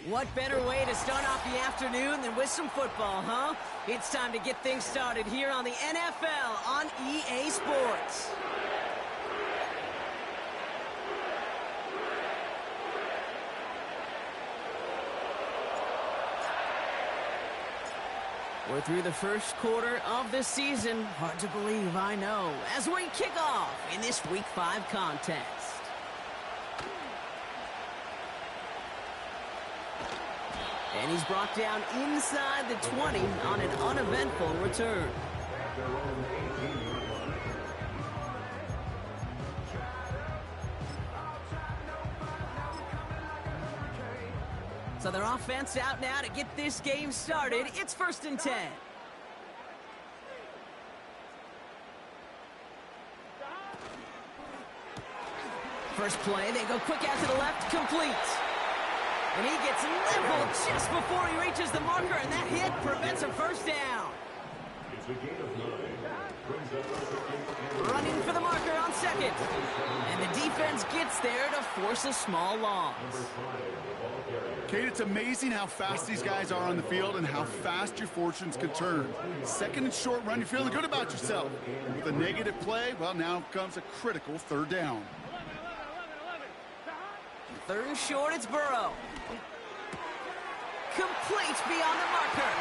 What better way to start off the afternoon than with some football, huh? It's time to get things started here on the NFL on EA Sports. We're through the first quarter of the season. Hard to believe, I know, as we kick off in this Week 5 contest. And he's brought down inside the 20 on an uneventful return. So their offense out now to get this game started. It's 1st and 10. First play, they go quick out to the left, complete. And he gets leveled just before he reaches the marker, and that hit prevents a first down. It's a gain of 9. Running for the marker on second. And the defense gets there to force a small loss. Kate, it's amazing how fast these guys are on the field and how fast your fortunes can turn. 2nd and short run, you're feeling good about yourself. With a negative play, well, now comes a critical 3rd down. 3rd and short, it's Burrow. Complete beyond the marker.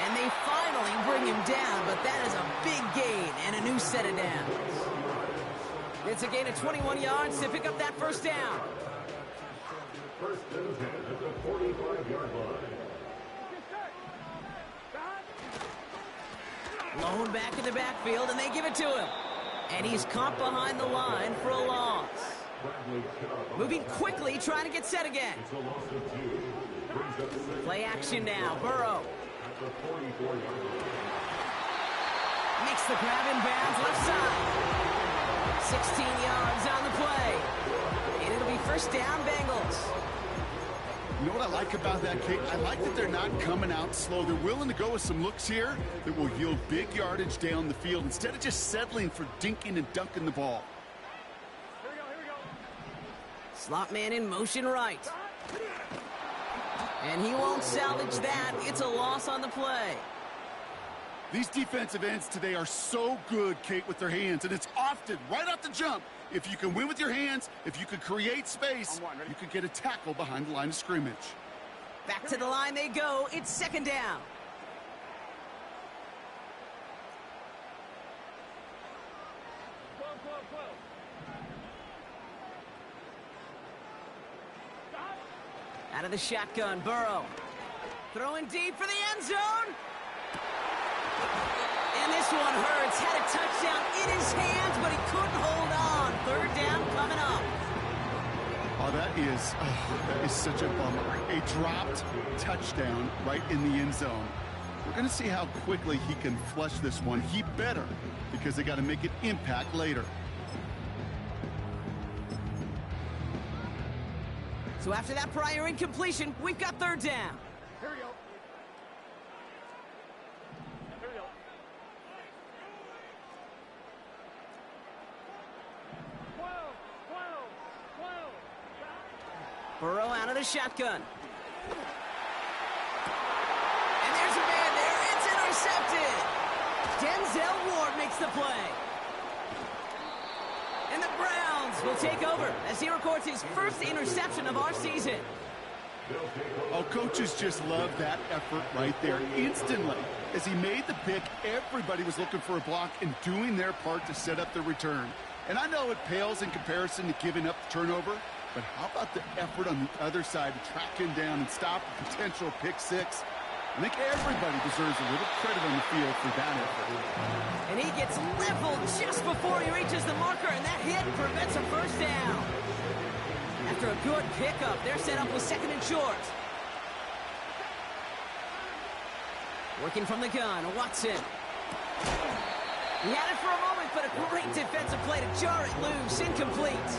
And they finally bring him down, but that is a big gain and a new set of downs. It's a gain of 21 yards to pick up that first down. 1st and 10 at the 45-yard line. Lone back in the backfield, and they give it to him. And he's caught behind the line for a loss. Moving quickly, trying to get set again. It's a loss of 2. Play action now. Burrow. At the 44-yard line. Makes the grab in bounds left side. 16 yards on the play. And it'll be first down, Bengals. You know what I like about that, Kate? I like that they're not coming out slow. They're willing to go with some looks here that will yield big yardage down the field instead of just settling for dinking and dunking the ball. Slot man in motion right. And he won't salvage that. It's a loss on the play. These defensive ends today are so good, Kate, with their hands, and it's often right off the jump. If you can win with your hands, if you can create space, you can get a tackle behind the line of scrimmage. Back to the line they go. It's 2nd down. Out of the shotgun, Burrow. Throwing deep for the end zone. And this one hurts. Had a touchdown in his hands, but he couldn't hold on. 3rd down coming up. Oh, that is such a bummer. A dropped touchdown right in the end zone. We're going to see how quickly he can flush this one. He better, because they got to make an impact later. So after that prior incompletion, we've got 3rd down. Here we go. Here we go. Burrow out of the shotgun. And there's a man there. It's intercepted. Denzel Ward makes the play. And the Browns will take over as he records his first interception of our season. Oh, coaches just love that effort right there. Instantly, as he made the pick, everybody was looking for a block and doing their part to set up the return. And I know it pales in comparison to giving up the turnover, but how about the effort on the other side to track him down and stop a potential pick six? I think everybody deserves a little credit on the field for that effort. And he gets leveled just before he reaches the marker, and that hit prevents a first down. After a good pickup, they're set up with 2nd and short. Working from the gun, Watson. He had it for a moment, but a great defensive play to jar it loose, incomplete.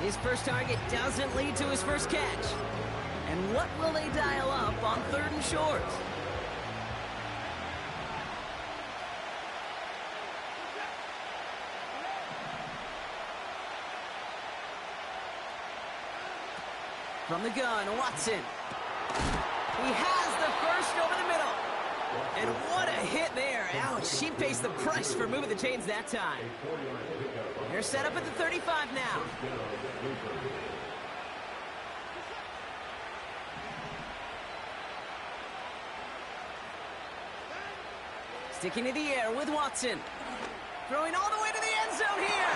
His first target doesn't lead to his first catch. And what will they dial up on 3rd and short? From the gun, Watson. He has the first over the middle. And what a hit there. Ouch, she pays the price for moving the chains that time. They're set up at the 35 now. Sticking to the air with Watson. Throwing all the way to the end zone here.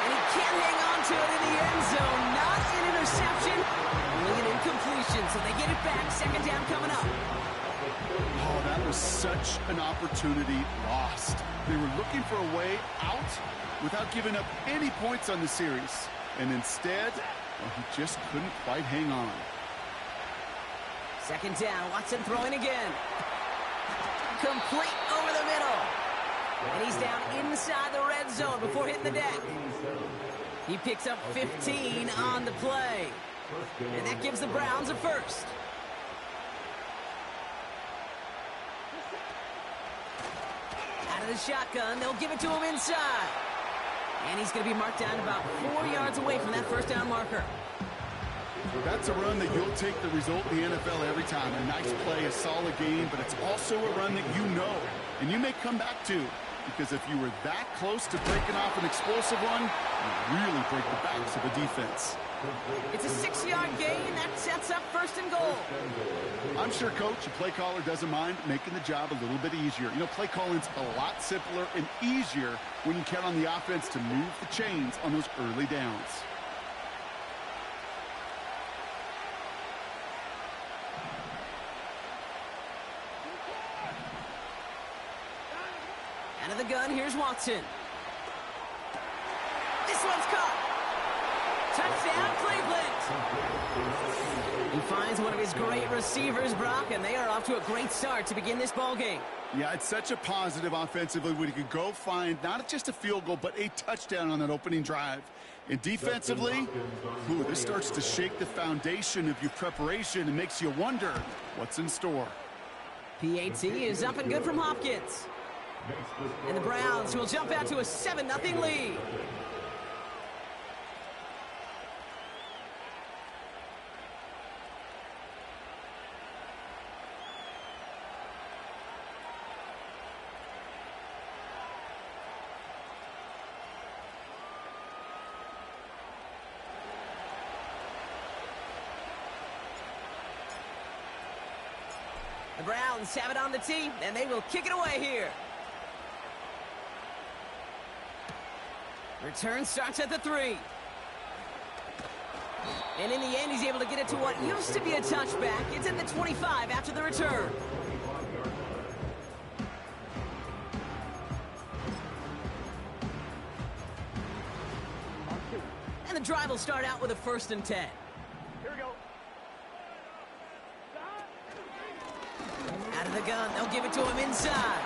And he can't hang on to it in the end zone. Not an interception, only an incompletion. So they get it back. Second down coming up. Oh, that was such an opportunity lost. They were looking for a way out without giving up any points on the series. And instead, well, he just couldn't quite hang on. Second down, Watson throwing again. Complete over the middle. And he's down inside the red zone before hitting the deck. He picks up 15 on the play. And that gives the Browns a first. Out of the shotgun, they'll give it to him inside. And he's going to be marked down about 4 yards away from that first down marker. That's a run that you'll take the result in the NFL every time. A nice play, a solid game, but it's also a run that you know, and you may come back to, because if you were that close to breaking off an explosive run, you really break the backs of the defense. It's a 6-yard gain. That sets up first and goal. I'm sure, Coach, a play caller doesn't mind making the job a little bit easier. You know, play calling's a lot simpler and easier when you count on the offense to move the chains on those early downs. Out of the gun, here's Watson. This one's caught. Touchdown, Cleveland. He finds one of his great receivers, Brock, and they are off to a great start to begin this ball game. Yeah, it's such a positive offensively when you can go find not just a field goal, but a touchdown on that opening drive. And defensively, this starts to shake the foundation of your preparation and makes you wonder what's in store. PAT is up and good from Hopkins. And the Browns will jump out to a 7-0 lead. The Browns have it on the tee, and they will kick it away here. Return starts at the 3. And in the end, he's able to get it to what used to be a touchback. It's at the 25 after the return. And the drive will start out with a 1st and 10. Here we go. Out of the gun, they'll give it to him inside.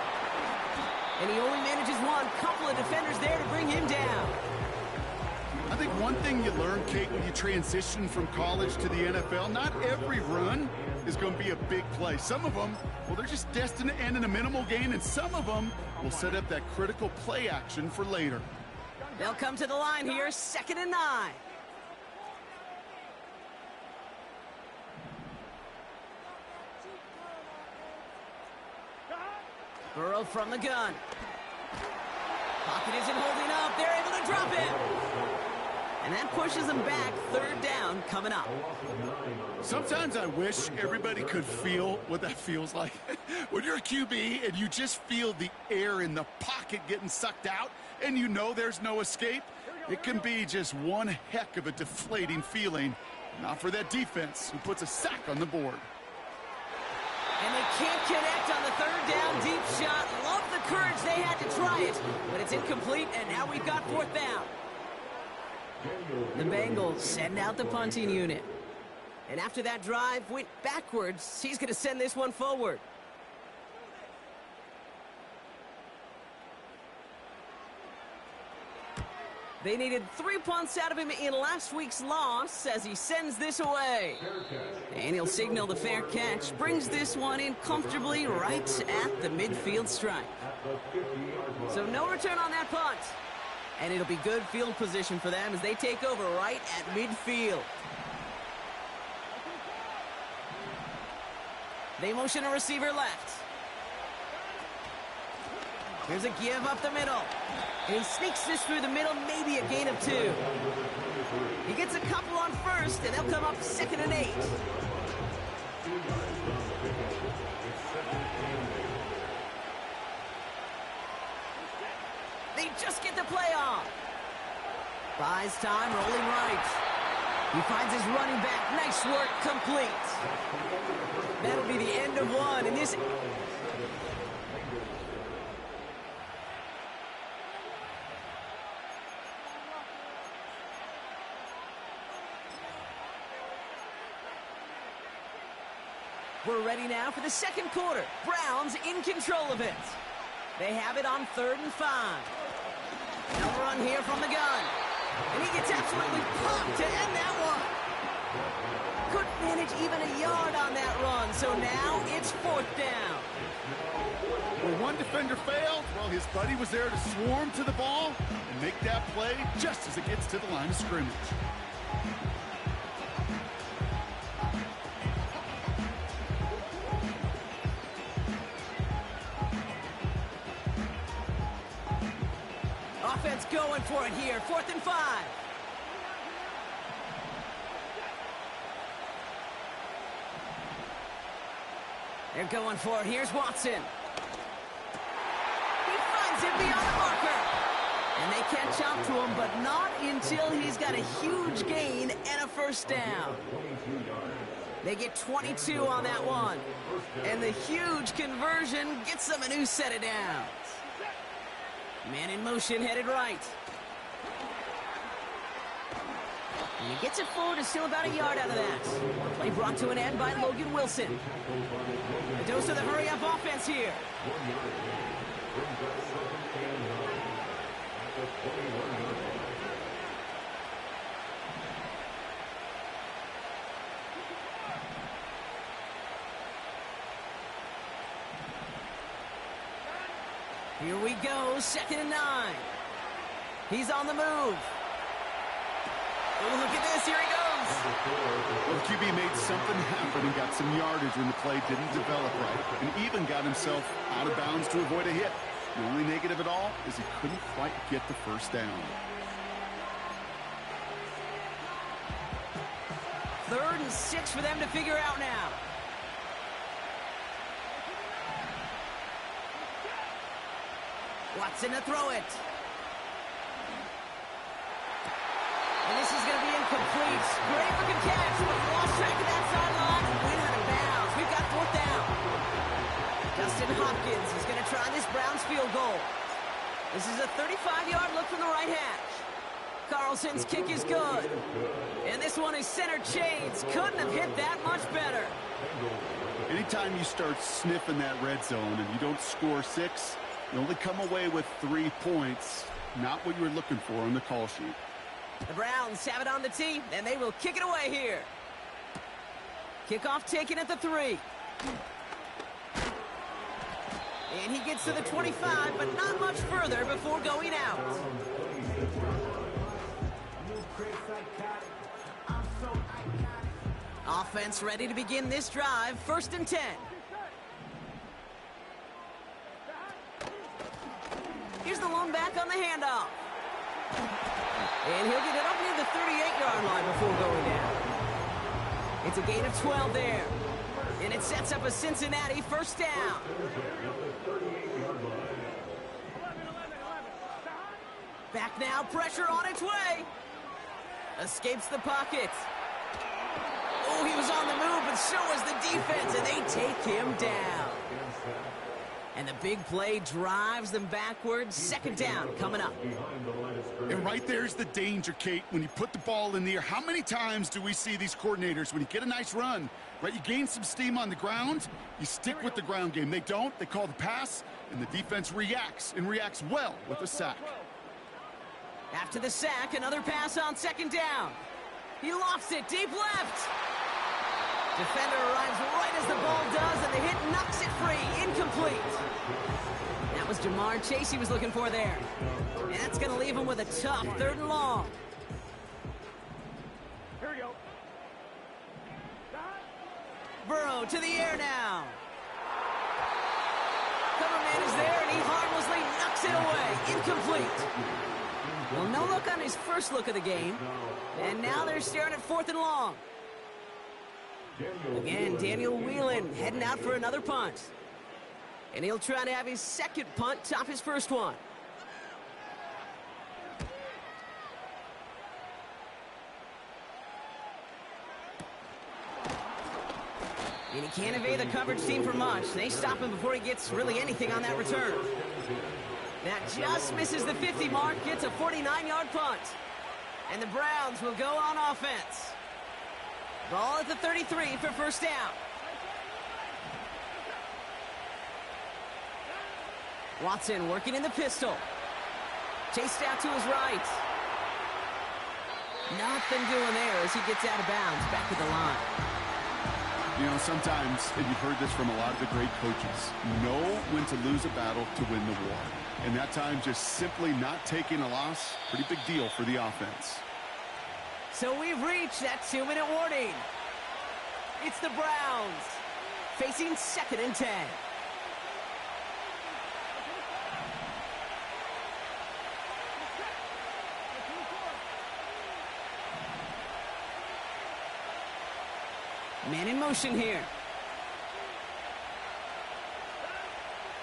And he only manages one. Couple of defenders there to bring him down. I think one thing you learn, Kate, when you transition from college to the NFL, not every run is going to be a big play. Some of them, well, they're just destined to end in a minimal gain, and some of them will set up that critical play action for later. They'll come to the line here, 2nd and 9. Burrow from the gun. Pocket isn't holding up. They're able to drop it. And that pushes them back. 3rd down coming up. Sometimes I wish everybody could feel what that feels like. When you're a QB and you just feel the air in the pocket getting sucked out and you know there's no escape, it can be just one heck of a deflating feeling. Not for that defense who puts a sack on the board. And they can't connect on the 3rd down deep shot. Love the courage they had to try it, but it's incomplete, and now we've got 4th down. The Bengals send out the punting unit. And after that drive went backwards, he's going to send this one forward. They needed 3 punts out of him in last week's loss as he sends this away. And he'll signal the fair catch. Brings this one in comfortably right at the midfield stripe. So no return on that punt. And it'll be good field position for them as they take over right at midfield. They motion a receiver left. Here's a give up the middle. And he sneaks this through the middle, maybe a gain of 2. He gets a couple on first, and they'll come up 2nd and 8. They just get the play off. Buys time, rolling right. He finds his running back. Nice work, complete. That'll be the end of one, and this... We're ready now for the second quarter. Browns in control of it. They have it on 3rd and 5. They'll run here from the gun. And he gets absolutely pumped to end that one. Couldn't manage even a yard on that run, so now it's 4th down. Well, one defender failed. Well, his buddy was there to swarm to the ball and make that play just as it gets to the line of scrimmage. Offense going for it here. 4th and 5. They're going for it. Here's Watson. He finds him beyond the marker. And they catch up to him, but not until he's got a huge gain and a 1st down. They get 22 on that one. And the huge conversion gets them a new set of downs. Man in motion, headed right. And he gets it forward, is still about a yard out of that. Play brought to an end by Logan Wilson. A dose of the hurry-up offense here. Here we go, 2nd and 9. He's on the move. Oh, look at this, here he goes. Well, the QB made something happen and got some yardage when the play didn't develop right, and even got himself out of bounds to avoid a hit. The only negative at all is he couldn't quite get the 1st down. 3rd and 6 for them to figure out now. Watson to throw it. And this is going to be incomplete. Great looking catch, but lost track of that sideline. Went out of bounds. We've got 4th down. Justin Hopkins is going to try this Browns field goal. This is a 35-yard look from the right hash. Carlson's kick is good. And this one is center chains. Couldn't have hit that much better. Anytime you start sniffing that red zone and you don't score 6, you only come away with 3 points. Not what you were looking for on the call sheet. The Browns have it on the tee, and they will kick it away here. Kickoff taken at the 3. And he gets to the 25, but not much further before going out. Offense ready to begin this drive. 1st and 10. Here's the lone back on the handoff. And he'll get it up near the 38-yard line before going down. It's a gain of 12 there. And it sets up a Cincinnati 1st down. Back now, pressure on its way. Escapes the pocket. Oh, he was on the move, but so was the defense, and they take him down. And the big play drives them backwards. 2nd down coming up. And right there's the danger, Kate. When you put the ball in the air, how many times do we see these coordinators, when you get a nice run, right, you gain some steam on the ground, you stick with the ground game. They don't. They call the pass, and the defense reacts, and reacts well with a sack. After the sack, another pass on 2nd down. He lofts it deep left. Defender arrives right as the ball does, and the hit knocks it free. Incomplete. That was Jamar Chase he was looking for there. And that's going to leave him with a tough 3rd and long. Here we go. Burrow Burrow to the air now. Cover man is there, and he harmlessly knocks it away. Incomplete. Well, no look on his first look of the game. And now they're staring at 4th and long. Again, Daniel Whelan heading out for another punt. And he'll try to have his second punt top his first one. And he can't evade the coverage team for much. They stop him before he gets really anything on that return. That just misses the 50 mark, gets a 49-yard punt. And the Browns will go on offense. Ball at the 33 for first down. Watson working in the pistol. Chased out to his right. Nothing doing there as he gets out of bounds back to the line. You know, sometimes, and you've heard this from a lot of the great coaches, know when to lose a battle to win the war. And that time, just simply not taking a loss, pretty big deal for the offense. So we've reached that 2-minute warning. It's the Browns facing 2nd and 10. Man in motion here.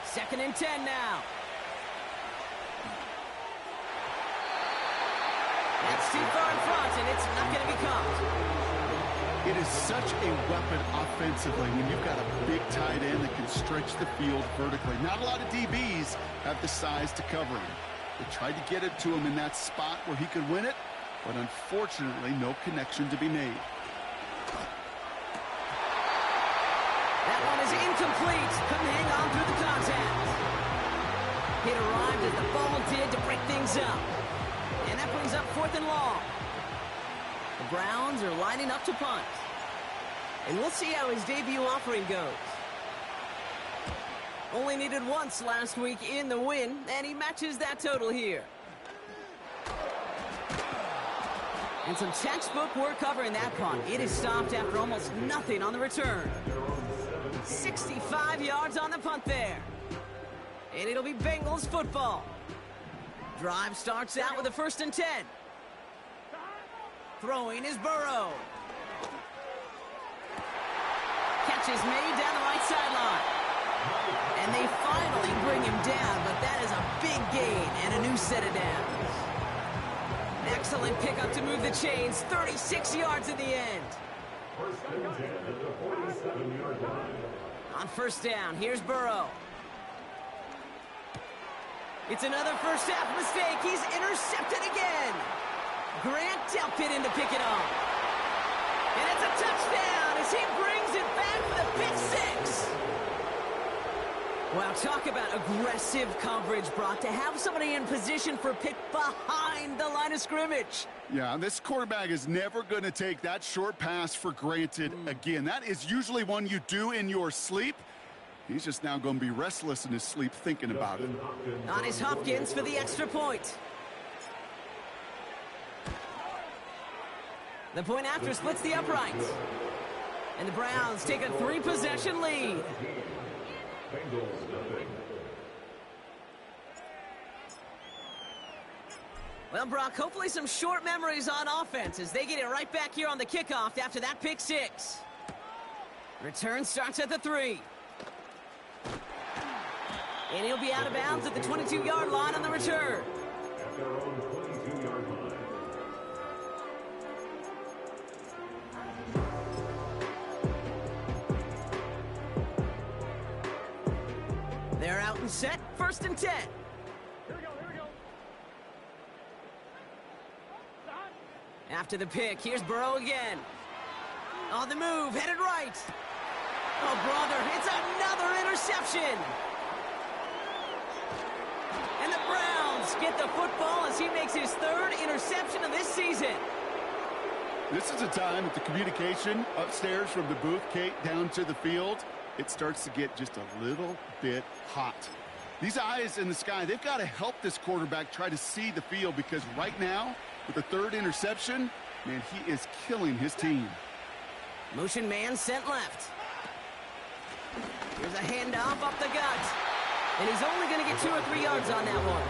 2nd and 10 now. That's too far in front, and it's not going to be caught. It is such a weapon offensively when you've got a big tight end that can stretch the field vertically. Not a lot of DBs have the size to cover him. They tried to get it to him in that spot where he could win it, but unfortunately, no connection to be made. That one is incomplete. Couldn't hang on through the contact. It arrived as the ball did to break things up. And that brings up 4th and long. The Browns are lining up to punt. And we'll see how his debut offering goes. Only needed once last week in the win, and he matches that total here. And some textbook work covering that punt. It is stopped after almost nothing on the return. 65 yards on the punt there. And it'll be Bengals football. Drive starts out with a 1st and 10. Throwing is Burrow. Catch is made down the right sideline. And they finally bring him down, but that is a big gain and a new set of downs. Excellent pickup to move the chains. 36 yards in the end. 1st and 10 at the 47-yard line. On 1st down, here's Burrow. It's another first half mistake. He's intercepted again. Grant dealt it in to pick it off. And it's a touchdown as he brings it back for the pick 6. Wow, talk about aggressive coverage, Brock, to have somebody in position for pick behind the line of scrimmage. Yeah, this quarterback is never going to take that short pass for granted again. That is usually one you do in your sleep. He's just now going to be restless in his sleep thinking about it. On his Hopkins for the extra point. The point after splits the uprights. And the Browns take a 3-possession lead. Well, Brock, hopefully some short memories on offense as they get it right back here on the kickoff after that pick 6. Return starts at the 3. And he'll be out of bounds at the 22-yard line on the return. At their own 22-yard line. They're out and set. 1st and 10. Here we go. After the pick, here's Burrow again. On the move, headed right. Oh, brother, it's another interception. And the Browns get the football as he makes his 3rd interception of this season. This is a time that the communication upstairs from the booth, Kate, down to the field, it starts to get just a little bit hot. These eyes in the sky, they've got to help this quarterback try to see the field because right now, with the 3rd interception, man, he is killing his team. Motion man sent left. Here's a handoff up the gut. And he's only going to get 2 or 3 yards on that one.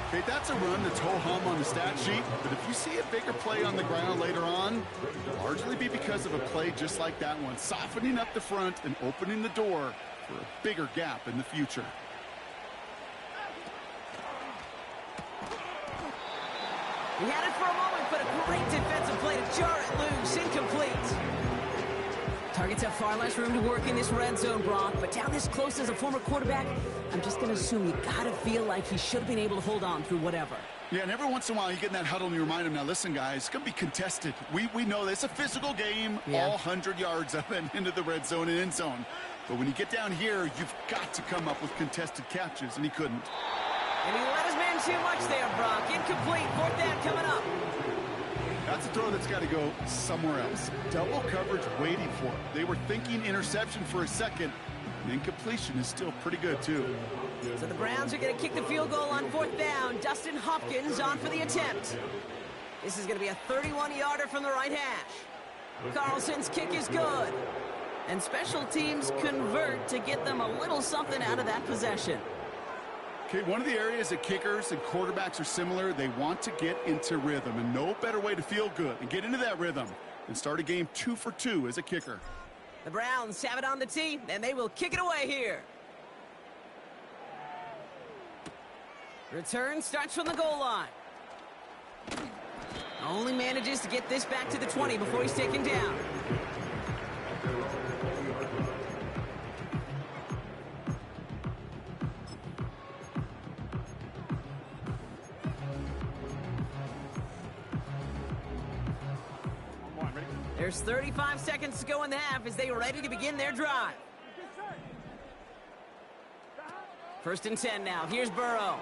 Okay, that's a run that's ho-hum on the stat sheet, but if you see a bigger play on the ground later on, it'll largely be because of a play just like that one, softening up the front and opening the door for a bigger gap in the future. He had it for a moment, but a great defensive play to jar it loose. Incomplete. Targets have far less room to work in this red zone, Brock, but down this close as a former quarterback, I'm just going to assume you got to feel like he should have been able to hold on through whatever. Yeah, and every once in a while you get in that huddle and you remind him, now listen, guys, it's going to be contested. We know this. It's a physical game, all 100 yards up and into the red zone and end zone. But when you get down here, you've got to come up with contested catches, and he couldn't. And he let his man too much there, Brock. Incomplete. 4th down coming up. That's a throw that's got to go somewhere else. Double coverage waiting for it. They were thinking interception for a second. And incompletion is still pretty good, too. So the Browns are going to kick the field goal on 4th down. Dustin Hopkins on for the attempt. This is going to be a 31-yarder from the right hash. Carlson's kick is good. And special teams convert to get them a little something out of that possession. Okay, one of the areas that kickers and quarterbacks are similar, they want to get into rhythm, and no better way to feel good and get into that rhythm than start a game 2 for 2 as a kicker. The Browns have it on the tee, and they will kick it away here. Return starts from the goal line. Only manages to get this back to the 20 before he's taken down. There's 35 seconds to go in the half as they are ready to begin their drive. 1st and 10 now. Here's Burrow.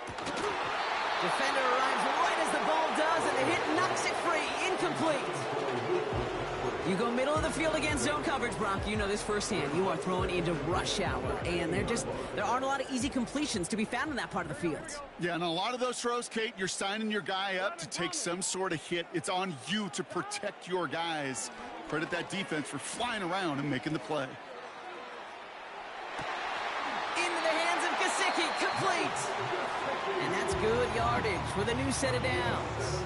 Defender arrives right as the ball does, and the hit knocks it free. Incomplete. You go middle of the field against zone coverage, Brock. You know this firsthand. You are thrown into rush hour, and there aren't a lot of easy completions to be found in that part of the field. Yeah, and a lot of those throws, Kate, you're signing your guy up to take some sort of hit. It's on you to protect your guys. Credit that defense for flying around and making the play. Into the hands of Gesicki, complete. And that's good yardage with a new set of downs.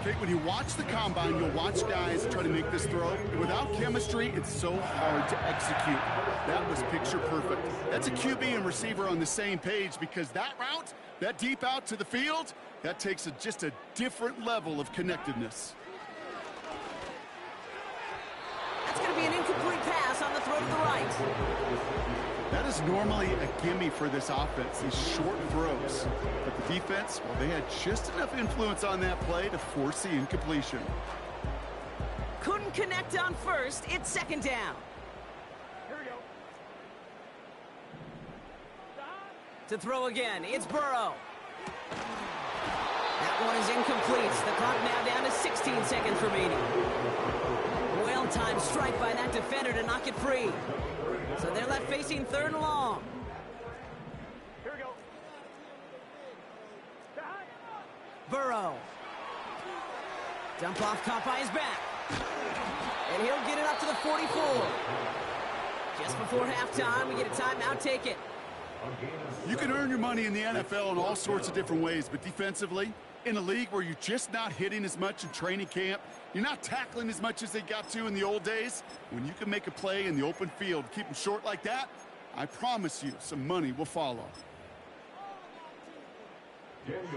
Kate, when you watch the combine, you'll watch guys try to make this throw. Without chemistry, it's so hard to execute. That was picture perfect. That's a QB and receiver on the same page, because that route, that deep out to the field, that takes just a different level of connectedness. That's going to be an incomplete pass on the throw to the right. That is normally a gimme for this offense, these short throws. But the defense, well, they had just enough influence on that play to force the incompletion. Couldn't connect on 1st. It's 2nd down. Here we go. To throw again, it's Burrow. That one is incomplete. The clock now down to 16 seconds remaining. Well-timed strike by that defender to knock it free. So they're left facing 3rd and long. Here we go. Burrow. Dump off caught by his back. And he'll get it up to the 44. Just before halftime, we get a timeout. Take it. You can earn your money in the NFL in all sorts of different ways, but defensively, in a league where you're just not hitting as much in training camp, you're not tackling as much as they got to in the old days, when you can make a play in the open field, keep them short like that, I promise you some money will follow.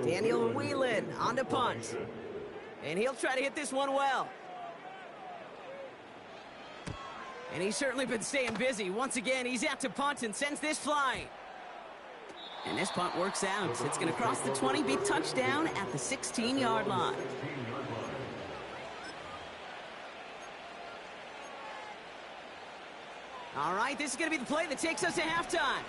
Daniel Whelan on to punt. And he'll try to hit this one well. And he's certainly been staying busy. Once again, he's out to punt and sends this flying. And this punt works out. It's going to cross the 20, be touchdown at the 16-yard line. All right, this is going to be the play that takes us to halftime.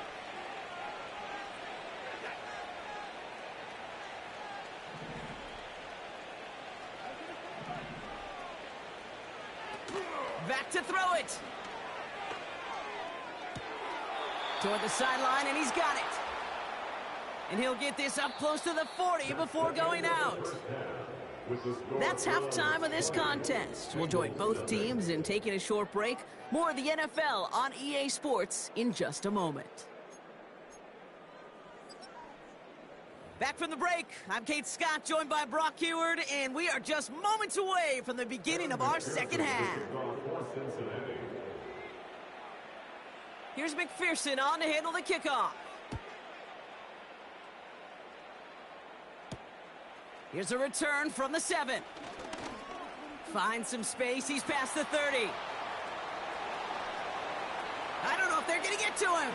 Back to throw it. Toward the sideline, and he's got it. And he'll get this up close to the 40 before going out. That's halftime of this contest. We'll join both teams in taking a short break. More of the NFL on EA Sports in just a moment. Back from the break, I'm Kate Scott, joined by Brock Heward, and we are just moments away from the beginning of our second half. Here's McPherson on to handle the kickoff. Here's a return from the 7. Finds some space, he's past the 30. I don't know if they're going to get to him.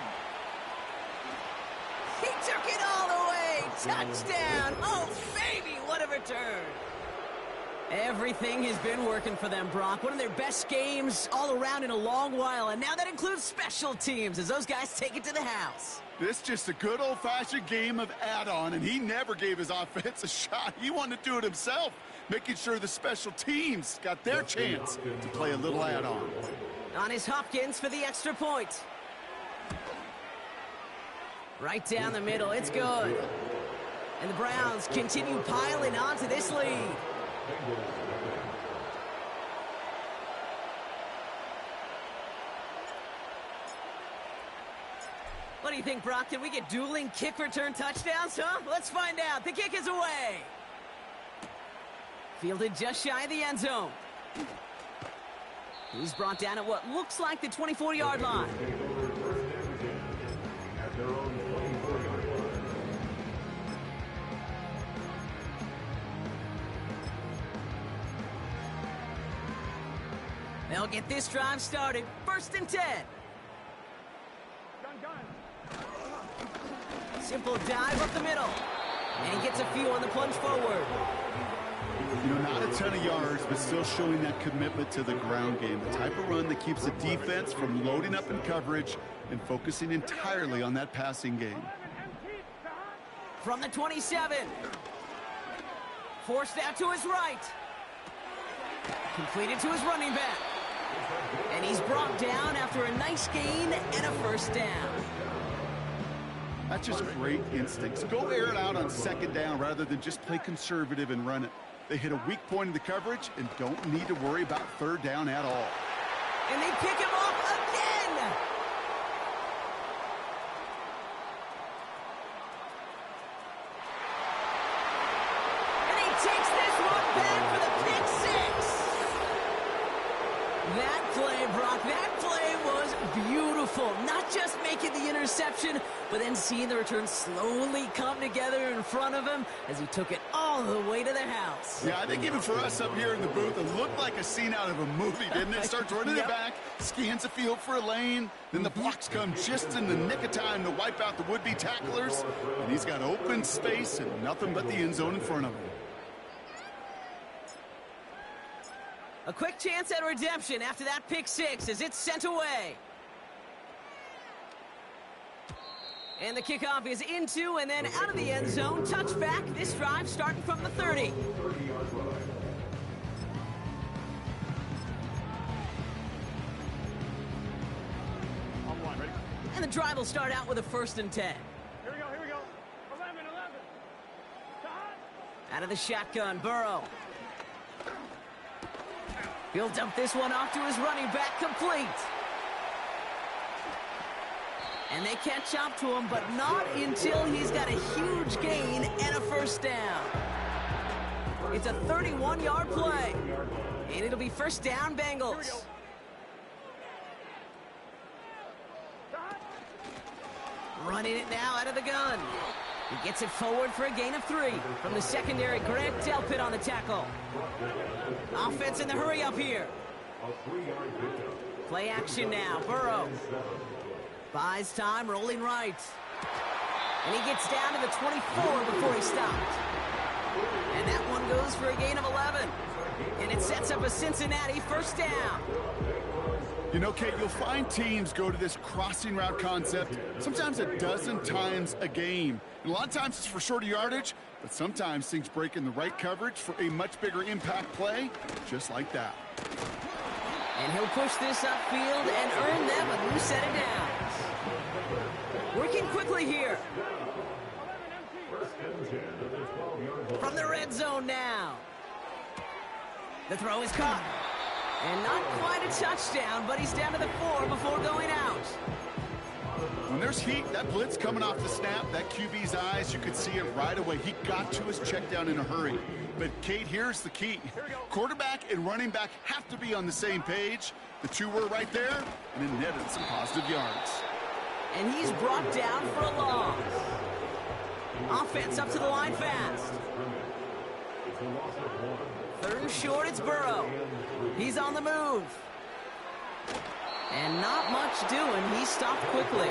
He took it all the way. Touchdown. Oh, baby, what a return. Everything has been working for them, Brock. One of their best games all around in a long while. And now that includes special teams as those guys take it to the house. This just a good old-fashioned game of add-on, and he never gave his offense a shot. He wanted to do it himself, making sure the special teams got their chance to play a little add-on. On his Hopkins for the extra point. Right down the middle, it's good. And the Browns continue piling onto this lead. What do you think, Brock? Can we get dueling kick return touchdowns, huh? Let's find out. The kick is away. Fielded just shy of the end zone. He's brought down at what looks like the 24-yard line. They'll get this drive started. 1st and 10. Simple dive up the middle. And he gets a few on the plunge forward. You know, not a ton of yards, but still showing that commitment to the ground game. The type of run that keeps the defense from loading up in coverage and focusing entirely on that passing game. From the 27. Forced out to his right. Completed to his running back. And he's brought down after a nice gain and a 1st down. That's just great instincts. Go air it out on 2nd down rather than just play conservative and run it. They hit a weak point in the coverage and don't need to worry about 3rd down at all. And they pick him off again! And he takes this one back for the pick 6! That play, Brock, that play was beautiful. Not just making the interception, but then seeing the return slowly come together in front of him as he took it all the way to the house. Yeah, I think even for us up here in the booth, it looked like a scene out of a movie, didn't it? Starts running it back, scans the field for a lane, then the blocks come just in the nick of time to wipe out the would-be tacklers, and he's got open space and nothing but the end zone in front of him. A quick chance at redemption after that pick 6 as it's sent away. And the kickoff is into and then out of the end zone. Touchback. This drive starting from the 30. And the drive will start out with a 1st and 10. Here we go. 11. Out of the shotgun, Burrow. He'll dump this one off to his running back, complete. And they catch up to him, but not until he's got a huge gain and a 1st down. It's a 31-yard play. And it'll be 1st down, Bengals. Running it now out of the gun. He gets it forward for a gain of 3. From the secondary, Grant Delpit on the tackle. Offense in the hurry up here. Play action now. Burrow buys time, rolling right. And he gets down to the 24 before he stopped. And that one goes for a gain of 11. And it sets up a Cincinnati 1st down. You know, Kate, you'll find teams go to this crossing route concept sometimes a dozen times a game. And a lot of times it's for shorter yardage, but sometimes things break in the right coverage for a much bigger impact play, just like that. And he'll push this upfield and earn them a new set of downs. Working quickly here. From the red zone now. The throw is caught. And not quite a touchdown, but he's down to the 4 before going out. When there's heat, that blitz coming off the snap, that QB's eyes, you could see it right away. He got to his check down in a hurry. But, Kate, here's the key. Quarterback and running back have to be on the same page. The two were right there, and it netted some positive yards. And he's brought down for a loss. Offense up to the line fast. 3rd and short, it's Burrow. He's on the move. And not much doing. He stopped quickly.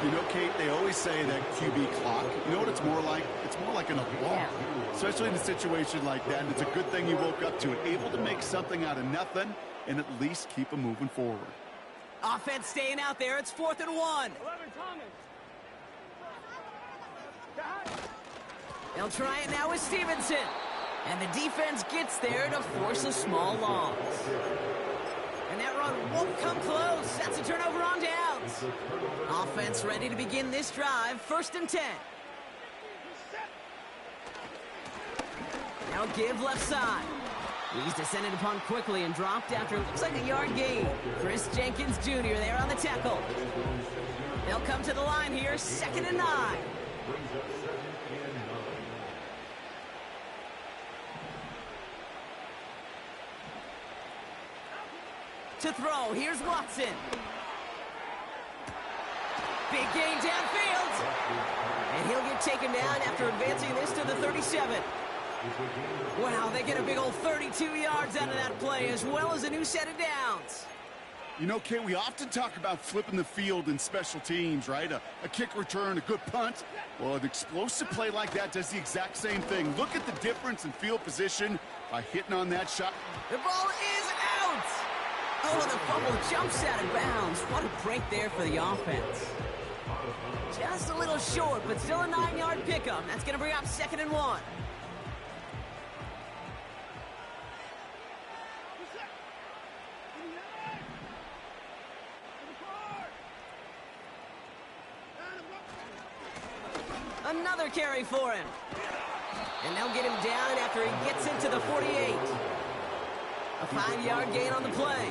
You know, Kate, they always say that QB clock. You know what it's more like? It's more like an alarm. Especially in a situation like that. And it's a good thing you woke up to it. Able to make something out of nothing and at least keep them moving forward. Offense staying out there. It's 4th and 1. 11 Thomas. They'll try it now with Stevenson. And the defense gets there to force a small loss. And that run won't come close. That's a turnover on downs. Offense ready to begin this drive. 1st and 10. Now give left side. He's descended upon quickly and dropped after it looks like a yard gain. Chris Jenkins Jr. there on the tackle. They'll come to the line here. 2nd and 9. To throw, here's Watson. Big gain downfield. And he'll get taken down after advancing this to the 37. Wow, they get a big old 32 yards out of that play, as well as a new set of downs. You know, Kate, we often talk about flipping the field in special teams, right? A kick return, a good punt. Well, an explosive play like that does the exact same thing. Look at the difference in field position by hitting on that shot. The ball is out! Oh, the fumble jumps out of bounds. What a break there for the offense. Just a little short, but still a 9-yard pickup. That's going to bring up 2nd and 1. Another carry for him. And they'll get him down after he gets into the 48. A 5-yard gain on the play.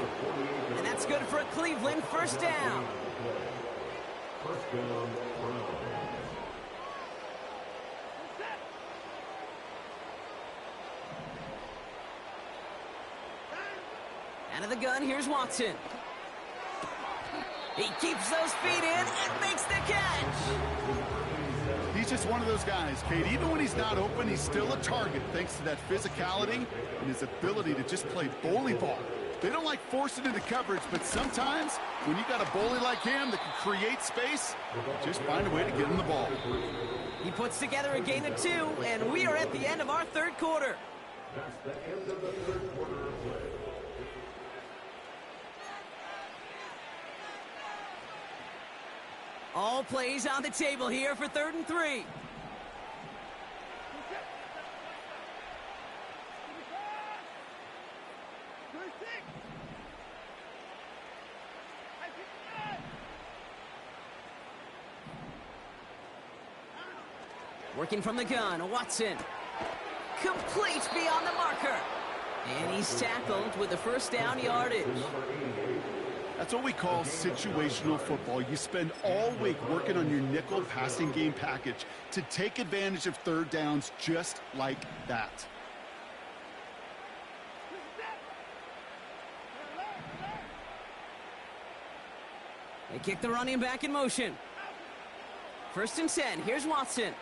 And that's good for a Cleveland 1st down. Out of the gun, here's Watson. He keeps those feet in and makes the catch. He's just one of those guys, Kate. Even when he's not open, he's still a target thanks to that physicality and his ability to just play bully ball. They don't like forcing into coverage, but sometimes when you got a bully like him that can create space, just find a way to get him the ball. He puts together a gain of 2, and we are at the end of our 3rd quarter. That's the end of the 3rd quarter of play. All plays on the table here for 3rd and 3. Working from the gun, Watson. Complete beyond the marker. And he's tackled with the 1st down yardage. That's what we call situational football. You spend all week working on your nickel passing game package to take advantage of 3rd downs just like that. They kick the running back in motion. 1st and 10. Here's Watson.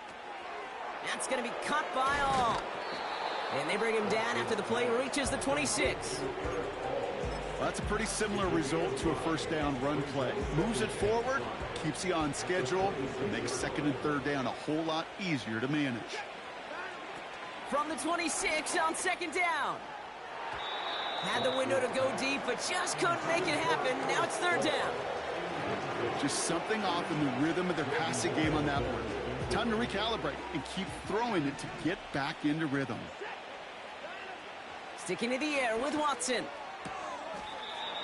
That's going to be cut by all. And they bring him down after the play reaches the 26. Well, that's a pretty similar result to a 1st down run play. Moves it forward, keeps you on schedule, and makes 2nd and 3rd down a whole lot easier to manage. From the 26 on 2nd down. Had the window to go deep, but just couldn't make it happen. Now it's 3rd down. Just something off in the rhythm of their passing game on that one. Time to recalibrate and keep throwing it to get back into rhythm. Sticking to the air with Watson.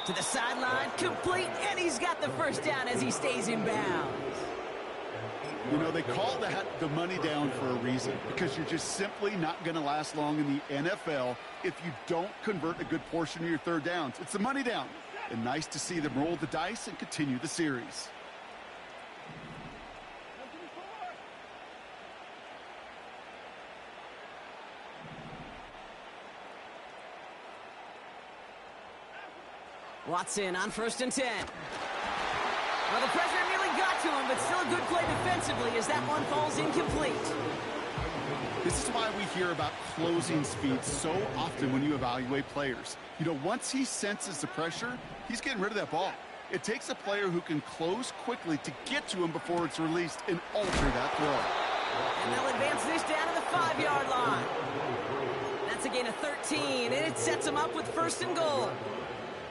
To the sideline, complete, and he's got the 1st down as he stays in bounds. You know, they call that the money down for a reason, because you're just simply not going to last long in the NFL if you don't convert a good portion of your third downs. It's the money down. And nice to see them roll the dice and continue the series. Watson on 1st and 10. Well, the pressure nearly got to him, but still a good play defensively as that one falls incomplete. This is why we hear about closing speed so often when you evaluate players. You know, once he senses the pressure, he's getting rid of that ball. It takes a player who can close quickly to get to him before it's released and alter that throw. And they'll advance this down to the 5-yard line. That's a gain of 13, and it sets them up with 1st and goal.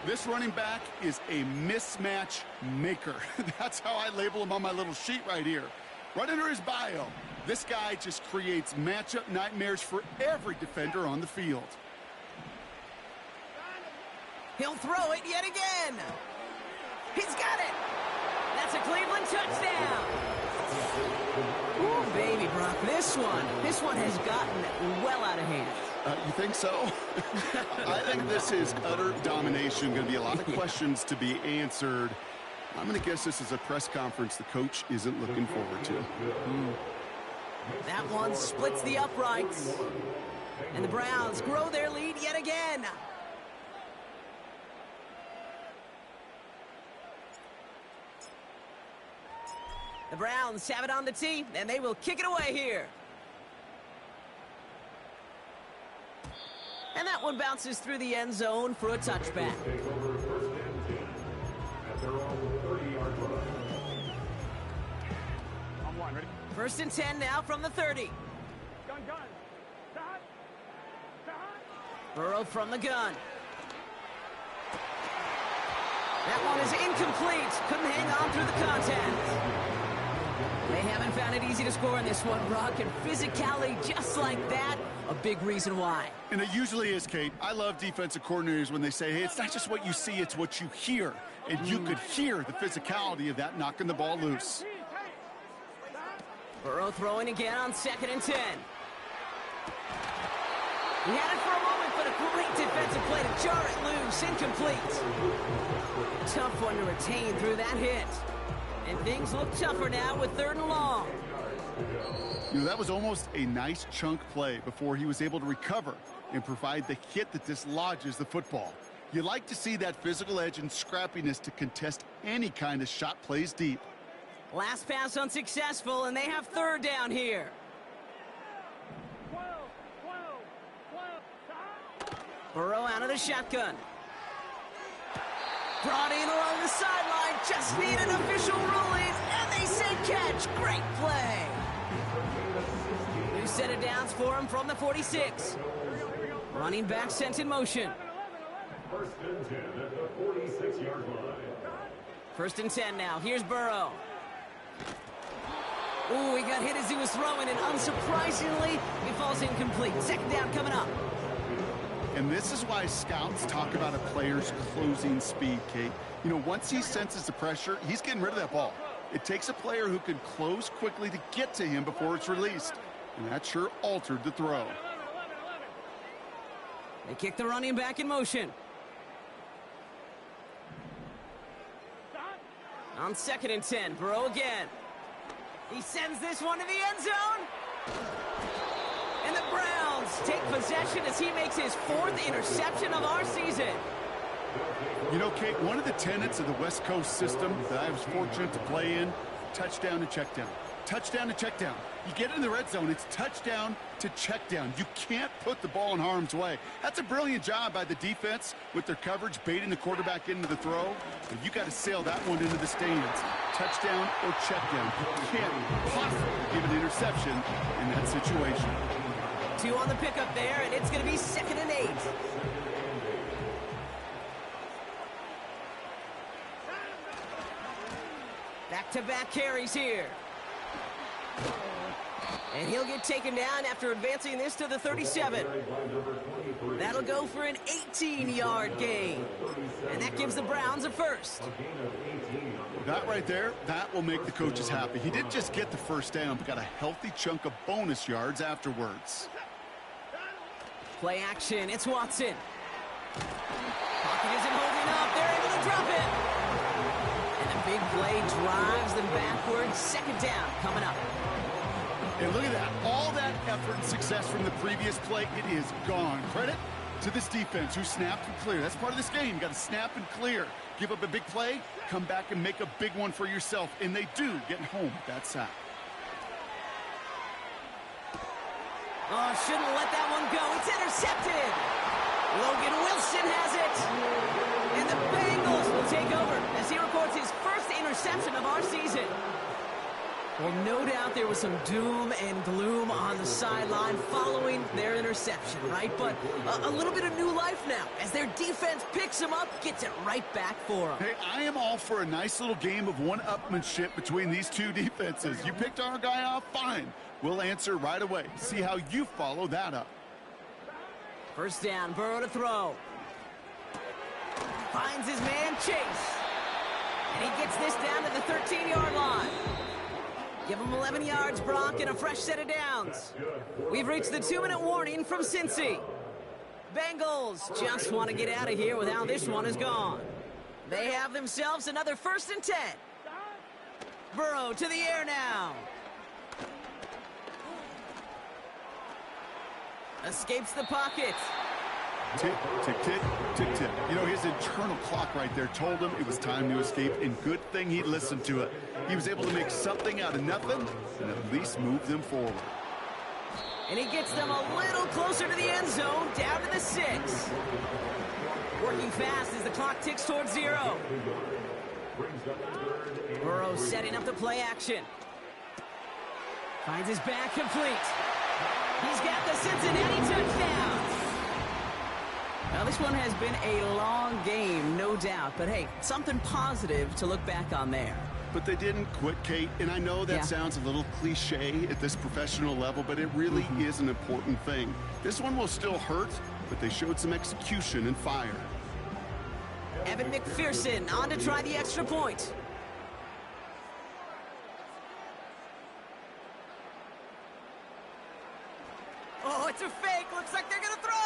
This running back is a mismatch maker. That's how I label him on my little sheet right here. Right under his bio, this guy just creates matchup nightmares for every defender on the field. He'll throw it yet again. He's got it. That's a Cleveland touchdown. Ooh, baby, Brock, this one has gotten well out of hand. You think so? I think this is utter domination. Going to be a lot of questions to be answered. I'm going to guess this is a press conference the coach isn't looking forward to. That one splits the uprights. And the Browns grow their lead yet again. The Browns have it on the tee, and they will kick it away here. And that one bounces through the end zone for a touchback. Take over 1st and 10 at their own 30-yard line. On one, ready? 1st and 10 now from the 30. Gun. Stop. Burrow from the gun. That one is incomplete. Couldn't hang on through the contact. They haven't found it easy to score in this one, Brock, and physicality just like that, a big reason why. And it usually is, Kate. I love defensive coordinators when they say, hey, it's not just what you see, it's what you hear. And you could hear the physicality of that knocking the ball loose. Burrow throwing again on 2nd and 10. He had it for a moment, but a great defensive play to jar it loose, incomplete. Tough one to retain through that hit. And things look tougher now with 3rd and long. You know, that was almost a nice chunk play before he was able to recover and provide the hit that dislodges the football. You like to see that physical edge and scrappiness to contest any kind of shot plays deep. Last pass unsuccessful, and they have 3rd down here. Burrow out of the shotgun. Brought in along the sideline, just need an official ruling, and they say catch. Great play. New set of downs for him from the 46. Running back sent in motion. 1st and 10 at the 46-yard line. 1st and 10 now. Here's Burrow. Ooh, he got hit as he was throwing, and unsurprisingly, he falls incomplete. 2nd down coming up. And this is why scouts talk about a player's closing speed, Kate. You know, once he senses the pressure, he's getting rid of that ball. It takes a player who can close quickly to get to him before it's released. And that sure altered the throw. They kick the running back in motion. On 2nd and 10, Burrow again. He sends this one to the end zone. And the Browns take possession as he makes his 4th interception of our season. You know, Kate, one of the tenets of the West Coast system that I was fortunate to play in, touchdown to check down. Touchdown to check down. You get in the red zone, it's touchdown to check down. You can't put the ball in harm's way. That's a brilliant job by the defense with their coverage, baiting the quarterback into the throw. But you got to sail that one into the stands. Touchdown or check down. You can't possibly give an interception in that situation. 2 on the pickup there, and it's going to be 2nd and 8. Back-to-back carries here. And he'll get taken down after advancing this to the 37. That'll they'll go for an 18-yard gain. And that gives the Browns a first. That right there, that will make the coaches happy. He didn't just get the first down, but got a healthy chunk of bonus yards afterwards. Play action, it's Watson. Pocket isn't holding up, they're able to drop it. And a big play drives them backwards. Second down coming up. And look at that. All that effort and success from the previous play, it is gone. Credit to this defense who snapped and cleared. That's part of this game. You got to snap and clear. Give up a big play, come back and make a big one for yourself. And they do, getting home with that sack. Oh, shouldn't let that one go. It's intercepted. Logan Wilson has it. And the Bengals will take over as he records his first interception of our season. Well, no doubt there was some doom and gloom on the sideline following their interception, right? But a little bit of new life now as their defense picks them up, gets it right back for them. Hey, I am all for a nice little game of one-upmanship between these two defenses. You picked our guy off, fine. We'll answer right away. See how you follow that up. First down, Burrow to throw. Finds his man, Chase. And he gets this down to the 13-yard line. Give him 11 yards, Brock, and a fresh set of downs. We've reached the 2-minute warning from Cincy. Bengals just want to get out of here with how this one is gone. They have themselves another 1st and 10. Burrow to the air now. Escapes the pocket. Tick, tick, tick, tick, tick. You know, his internal clock right there told him it was time to escape, and good thing he listened to it. He was able to make something out of nothing and at least move them forward. And he gets them a little closer to the end zone, down to the 6. Working fast as the clock ticks towards 0. Burrow setting up the play action. Finds his back complete. He's got the Cincinnati touchdown. Now, this one has been a long game, no doubt. But, hey, something positive to look back on there. But they didn't quit, Kate. And I know that sounds a little cliche at this professional level, but it really is an important thing. This one will still hurt, but they showed some execution and fire. Evan McPherson on to try the extra point. Oh, it's a fake. Looks like they're going to throw.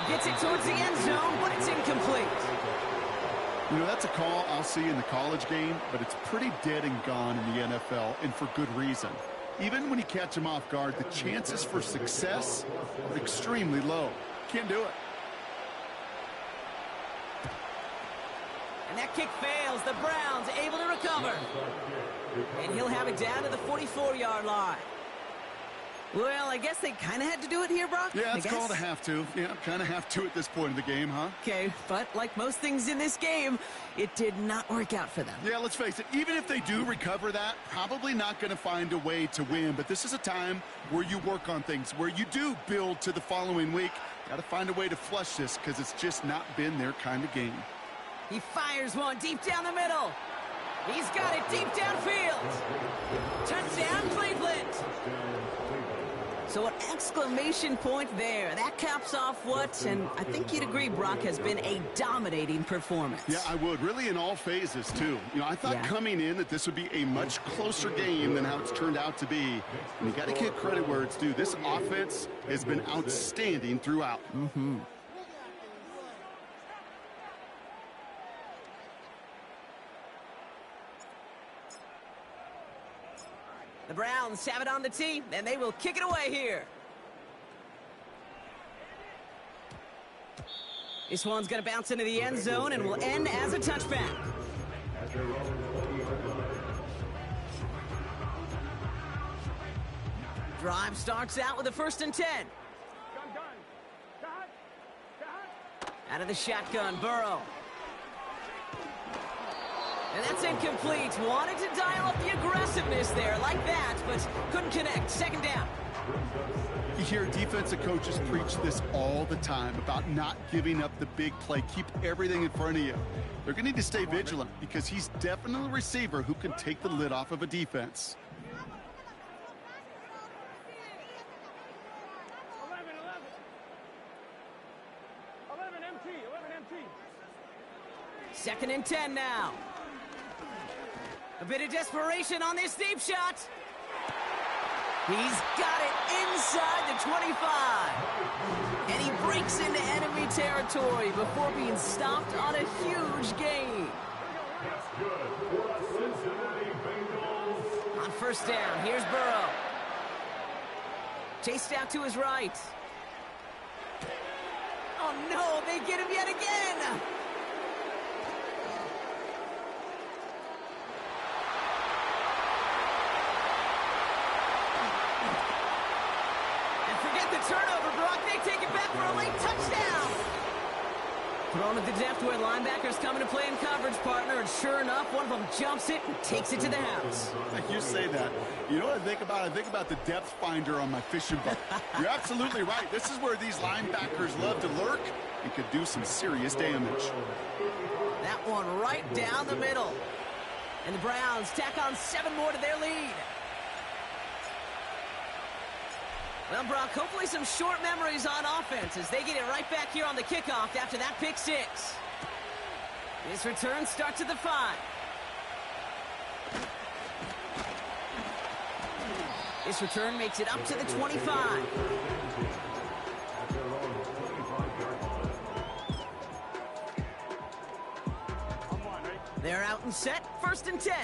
Gets it towards the end zone, but it's incomplete. You know, that's a call I'll see in the college game, but it's pretty dead and gone in the NFL, and for good reason. Even when you catch him off guard, the chances for success are extremely low. Can't do it. And that kick fails. The Browns able to recover. And he'll have it down to the 44-yard line. Well, I guess they kind of had to do it here, Brock. Yeah, it's called a have to. Yeah, kind of have to at this point in the game, huh? Okay, but like most things in this game, it did not work out for them. Yeah, let's face it. Even if they do recover that, probably not going to find a way to win. But this is a time where you work on things, where you do build to the following week. Got to find a way to flush this because it's just not been their kind of game. He fires one deep down the middle. He's got it deep downfield. Touchdown, Cleveland. So an exclamation point there. That caps off what, and I think you'd agree, Brock, has been a dominating performance. Yeah, I would. Really in all phases, too. You know, I thought coming in that this would be a much closer game than how it's turned out to be. And you got to give credit where it's due. This offense has been outstanding throughout. The Browns have it on the tee, and they will kick it away here. This one's going to bounce into the end zone and will end as a touchback. Drive starts out with a 1st and 10. Out of the shotgun, Burrow. And that's incomplete. Wanted to dial up the aggressiveness there like that, but couldn't connect. Second down. You hear defensive coaches preach this all the time about not giving up the big play. Keep everything in front of you. They're going to need to stay vigilant because he's definitely a receiver who can take the lid off of a defense. Second and 10 now. A bit of desperation on this deep shot. He's got it inside the 25. And he breaks into enemy territory before being stopped on a huge gain. That's good for the Cincinnati Bengals. On first down, here's Burrow. Chased out to his right. Oh no, they get him yet again! And forget the turnover, Brock. They take it back for a late touchdown. Thrown at the depth where linebackers come into play in coverage, partner, and sure enough, one of them jumps it and takes it to the house. You say that. You know what I think about? I think about the depth finder on my fishing boat. You're absolutely right. This is where these linebackers love to lurk and could do some serious damage. That one right down the middle. And the Browns tack on 7 more to their lead. Well, Brock, hopefully some short memories on offense as they get it right back here on the kickoff after that pick 6. This return starts at the 5. This return makes it up to the 25. They're out and set, first and 10.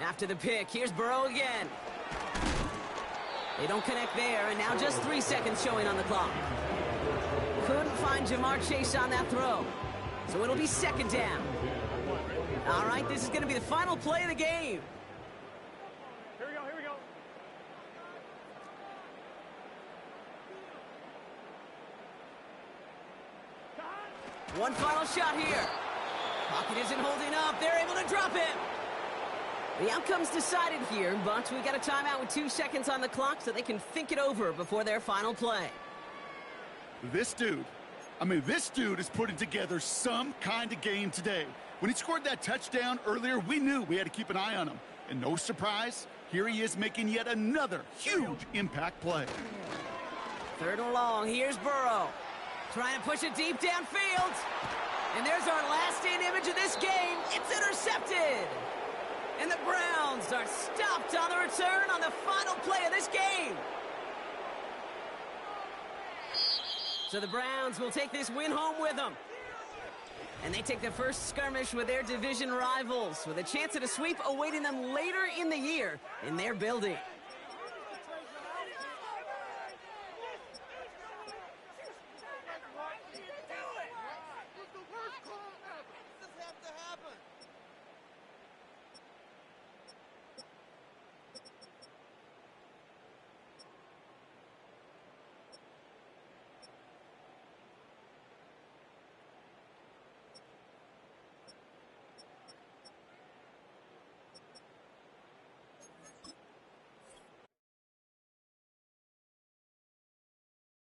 After the pick, here's Burrow again. They don't connect there, and now just 3 seconds showing on the clock. Couldn't find Jamar Chase on that throw, so it'll be second down. All right, this is going to be the final play of the game. Here we go. One final shot here. Pocket isn't holding up. They're able to drop him. The outcome's decided here, but we got a timeout with 2 seconds on the clock so they can think it over before their final play. This dude is putting together some kind of game today. When he scored that touchdown earlier, we knew we had to keep an eye on him. And no surprise, here he is making yet another huge impact play. Third and long, here's Burrow. Trying to push it deep downfield. And there's our last-in image of this game. It's intercepted. And the Browns are stopped on the return on the final play of this game. So the Browns will take this win home with them. And they take the first skirmish with their division rivals with a chance at a sweep awaiting them later in the year in their building.